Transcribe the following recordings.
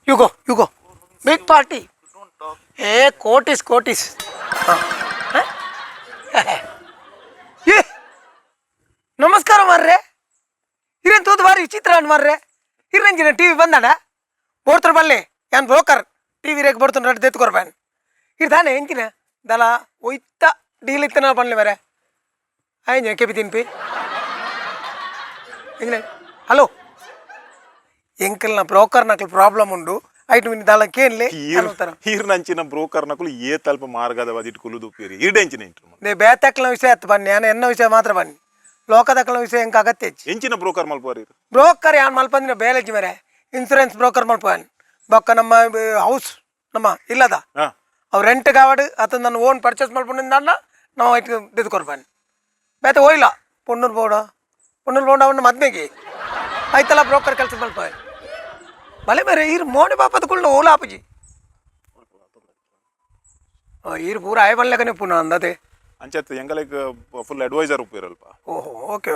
You go. Big party. Hey, cotis. ಏ ನಮಸ್ಕಾರ ಮಾರ್ರೆ ಇರೇನು ತೋದು ಬಾರಿ ವಿಚಿತ್ರ ಅನ್ ಮಾರ್ರೆ ಇರಂಜಿನ ಟಿ ವಿ ಬಂದಾಡ ಬೋಡ್ತಾರೆ ಬಲ್ಲೆ ಯಾನ್ ಬ್ರೋಕರ್ ಟಿ ವಿ ರೇಕ್ ಬೋಡ್ತಾನೆ ರೆಡ್ ತೆತ್ಕೊರ್ ಬ್ಯಾನ್ ಇರ್ದಾನೆ ಎಂಚಿನ ದಲ ಒಯ್ತ ಡೀಲ್ ಇತ್ತನ ಬನ್ಲಿ ಮರೆ ಆಯ್ತು ಕೆಪಿ ತಿನ್ಪಿ ಹಲೋ ಎಂಕಲ್ ನಾ ಬ್ರೋಕರ್ ನಕಲ್ ಪ್ರಾಬ್ಲಮ್ ಉಂಡು ಐಟು ಮಿನಿ ದಾಳ ಕೇನ್ಲೆ ಹೀರ್ನಂಚಿನ ಬ್ರೋಕರ್ ನಕಲು ಏತಲ್ಪ ಮಾರ್ಗದ ಬದಿಟ್ ಕುಲುದು ಪೇರಿ ಈಡೆಂಚಿನ ಇಂಟ್ರು ನೇ ಬೇತಕ್ಲ ವಿಷಯ ಅತ್ತ ಬನ್ನಿ ನಾನು ಎನ್ನ ವಿಷಯ ಮಾತ್ರ ಬನ್ನಿ ಲೋಕದಕ್ಲ ವಿಷಯ ಎಂಕ ಅಗತ್ಯ ಎಂಚಿನ ಬ್ರೋಕರ್ ಮಲ್ಪೋರಿ ಬ್ರೋಕರ್ ಯಾನ್ ಮಲ್ಪಂದಿನ ಬೇಲೆಜ್ಜಿ ಮರೆ ಇನ್ಸೂರೆನ್ಸ್ ಬ್ರೋಕರ್ ಮಲ್ಪನ್ ಬೊಕ್ಕ ನಮ್ಮ ಹೌಸ್ ನಮ್ಮ ಇಲ್ಲದ ಅವ್ ರೆಂಟ್ ಕಾವಡು ಅತ್ತ ನನ್ನ ಓನ್ ಪರ್ಚೇಸ್ ಮಲ್ಪಂದ ನಾವು ಐಟು ತೆಗೆದುಕೊರ್ಬಾನ್ ಬೇತ ಹೋಯ್ಲ ಪೊನ್ನೂರು ಬೋಡ ಅವನ್ನ ಮದ್ಮೆಗೆ ಆಯ್ತಲ್ಲ ಬ್ರೋಕರ್ ಕೆಲಸ ಮಲ್ಪ ಬಲೆ ಬೇರೆ ಈರು ಮೋಡಿ ಬಾಪದಕ್ಕೂ ಓಲಾ ಅಪ್ಪಜಿ ಈರು ಪೂರ ಆಯ್ ಬನ್ಲೆಗನೆ ಪುನಃ ಅಂದತೆ ಅಂಚತ್ ಎಂಗಲೈಕ್ ಫುಲ್ ಅಡ್ವೈಸರ್ ಉಪ್ಪಿರಲ್ಪ ಓಹೋ ಓಕೆ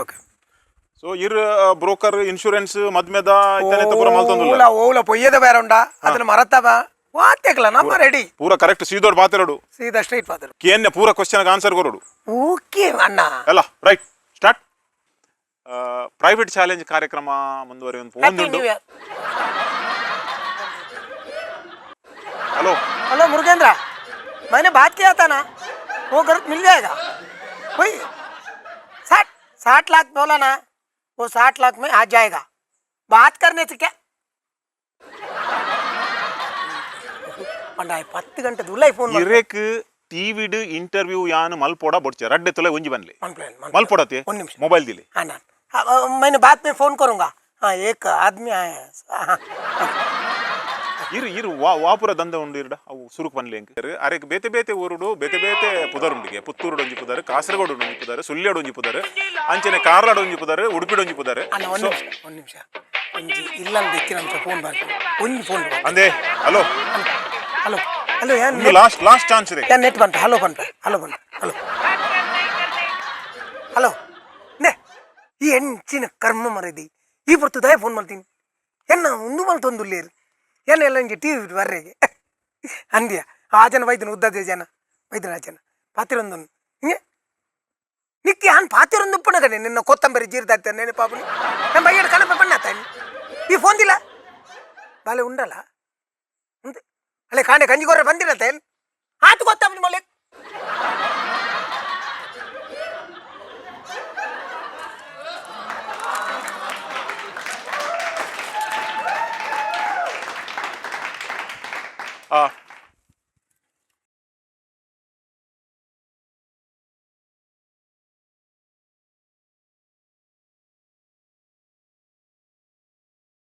ಸೊ ಇರ್ ಬ್ರೋಕರ್ ಇನ್ಶೂರೆನ್ಸ್ ಮದ್ಮೆದ ಇತನೆತ ಪೂರ ಮಲ್ತೊಂದುಲ್ಲ ಓಲ ಪೊಯ್ಯದ ಬೇರೆ ಉಂಡ ಅದನ್ನ ಮರತ್ತವ ವಾತ್ಯಕಲ ನಮ್ಮ ರೆಡಿ ಪೂರ ಕರೆಕ್ಟ್ ಸೀದೋಡ್ ಪಾತಿರೋಡು ಸೀದಾ ಸ್ಟ್ರೈಟ್ ಪಾತಿರೋಡು ಕೇನ್ನೆ ಪೂರ ಕ್ವೆಶ್ಚನ್ ಆನ್ಸರ್ ಕೊರೋಡು ಓಕೆ ಅಣ್ಣ ಅಲ್ಲ ರೈಟ್ ಸ್ಟಾರ್ಟ್ ಪ್ರೈವೇಟ್ ಚಾಲೆಂಜ್ ಕಾರ್ಯಕ್ರಮ ಮುಂದುವರಿಯುವಂತ ಒಂದುಂಟು हेलो मुर्गेंद्र मैंने बात किया था ना वो घर मिल जाएगा वही 60 लाख बोला ना वो 60 लाख में आ जाएगा बात करने से क्या 10 ಗಂಟೆ ದುಲೈ ಫೋನ್ ಇರೇಕ್ ಟಿವಿಡ್ ಇಂಟರ್ವ್ಯೂ ಯಾನ್ ಮಲ್ಪೋಡ ಬೊಡ್ಚೆ ರಡ್ಡೆ ತುಲೆ ಒಂಜಿ ಬನ್ಲಿ ಮಲ್ಪೋಡತೆ ಒಂದು ನಿಮಿಷ ಮೊಬೈಲ್ ದಿಲಿ मैंने बाद में फोन करूंगा हाँ एक आदमी आया ಇರು ವಾಪುರ ದಂದ ಉಂಡು ಇರ್ಡ ಅವು ಸುರುಕು ಬನ್ಲಿ ಅರೆಕ್ ಬೇತೆ ಊರುಡು ಬೇತೆ ಪುದರುಂಡಿಗೆ ಪುತ್ತೂರುಡು ಒಂಜಿ ಪುದಾರೆ ಕಾಸರಗೋಡು ಒಂಜಿ ಪುದಾರೆ ಸುಳ್ಳ್ಯಾಡು ಒಂಜಿ ಪುದಾರೆ ಅಂಚನೆ ಕಾರ್ಲಾಡು ಒಂಜಿ ಪುದಾರೆ ಉಡುಪಿಡು ಒಂಜಿ ಪುದಾರೆ ಒಂದು ನಿಮಿಷ ಒಂಜಿ ಇಲ್ಲ ದೆಕ್ಕಿನ ಫೋನ್ ಬರ್ತು ಒಂಜಿ ಫೋನ್ ಅಂದೆ ಹಲೋ ಯಾನ್ ಲಾಸ್ಟ್ ಚಾನ್ಸ್ ಇದೆ ಯಾನ್ ನೆಟ್ ಬಂತ ಹಲೋ ನೇ ಈ ಹೆಂಚಿನ ಕರ್ಮ ಮರದಿ ಈ ಬರ್ತದಾಯ ಫೋನ್ ಮಾಡ್ತೀನಿ ಎನ್ನ ಒಂದು ಮಲ್ತೊಂದುಲ್ಲೇರು ಏನೆಲ್ಲ ಹಿಂಗೆ ಟಿ ವಿ ಬರ್ರೆಗೆ ಅಂದ್ಯ ಆ ಜನ ವೈದ್ಯನ ಉದ್ದದೆ ಜನ ವೈದ್ಯನ ಜನ ಪಾತಿರೊಂದೊಂದು ಹಿಂಗೆ ನಿಕ್ಕಿ ಹಾನ್ ಪಾತಿರೊಂದು ಉಪ್ಪಣಗನೆ ನಿನ್ನ ಕೊತ್ತಂಬರಿ ಜೀರ್ದಾಗ್ತಾನೆ ನೆನೆ ಪಾಪನಿ ನಮ್ಮ ಬೈಯಡ ಕಣಪ ಬಣ್ಣಾತಾನೆ ಈ ಫೋನ್ ದಿಲ್ಲ ಬಾಲೆ ಉಂಡಲ್ಲ ಮುಂದೆ ಅಲ್ಲೇ ಕಾಂಡೆ ಕಂಜಿಗೊರ್ರೆ ಬಂದಿರತ್ತೆ ಆತು ಕೊತ್ತಂಬರಿ ಮೊಲೆ